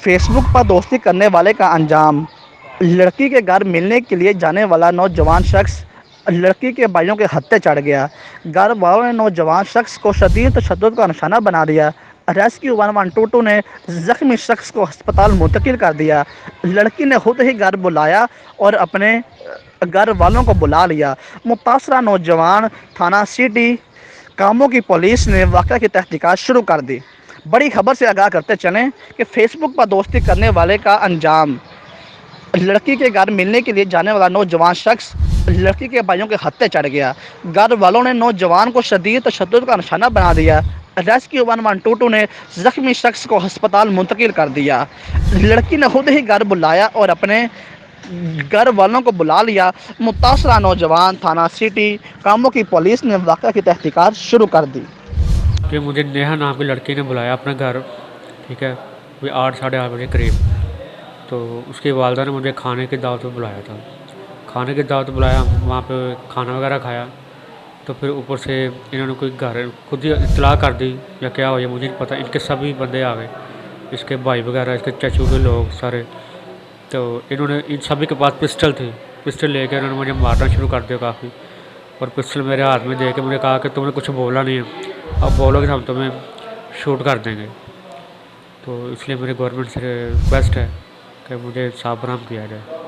Face بک پر دوستی کرنے والے کا انجام۔ لڑکی کے گھر ملنے کے لیے جانے والا نوجوان شخص لڑکی کے بھائیوں کے ہتھے چڑھ گیا۔ گھر والوں نے نوجوان شخص کو شدید تشدد کا نشانہ بنا دیا۔ ریسکیو 1122 نے زخمی شخص کو ہسپتال منتقل کر دیا۔ لڑکی نے خود ہی گھر بلایا اور اپنے گھر والوں کو بلا لیا۔ متاثرہ نوجوان تھانہ سٹی کاموں کی پولیس نے واقعہ کی تحقیقات شروع کر دی۔ بڑی خبر سے آگاہ کرتے چلیں کہ فیس بک پر دوستی کرنے والے کا انجام۔ لڑکی کے گھر ملنے کے لیے جانے والا نوجوان شخص لڑکی کے بھائیوں کے ہتھے چڑھ گیا۔ گھر والوں نے نوجوان کو شدید تشدد کا نشانہ بنا دیا۔ ریسکیو 1122 نے زخمی شخص کو ہسپتال منتقل کر دیا۔ لڑکی نے خود ہی گھر بلایا اور اپنے گھر والوں کو بلا لیا۔ متاثرہ نوجوان تھانہ سٹی کاموں کی پولیس نے واقعہ کی تحقیقات شروع کر دی۔ کہ مجھے نیہا نام کی لڑکی نے بلایا اپنے گھر، ٹھیک ہے، کوئی 8 ساڑھے 8 بجے قریب۔ تو اس کی والدہ نے مجھے کھانے کی دعوت پہ بلایا تھا۔ کھانے کی دعوت بلایا، وہاں پہ کھانا وغیرہ کھایا۔ تو پھر اوپر سے انہوں نے کوئی گھر خود ہی اطلاع کر دی یا کیا ہو، یہ مجھے نہیں پتہ۔ ان کے سبھی بندے آ گئے، اس کے بھائی وغیرہ، اس کے چچو کے لوگ سارے۔ تو انہوں نے ان سبھی کے پاس پسٹل تھی، پسٹل لے کے انہوں نے مجھے مارنا شروع کر دیا کافی۔ اور پسٹل میرے ہاتھ میں دے کے مجھے کہا کہ تم نے کچھ بولا نہیں ہے، اب بولو کہ ہم تمہیں شوٹ کر دیں گے۔ تو اس لیے میری گورنمنٹ سے ریکویسٹ ہے کہ مجھے انصاف فراہم کیا جائے۔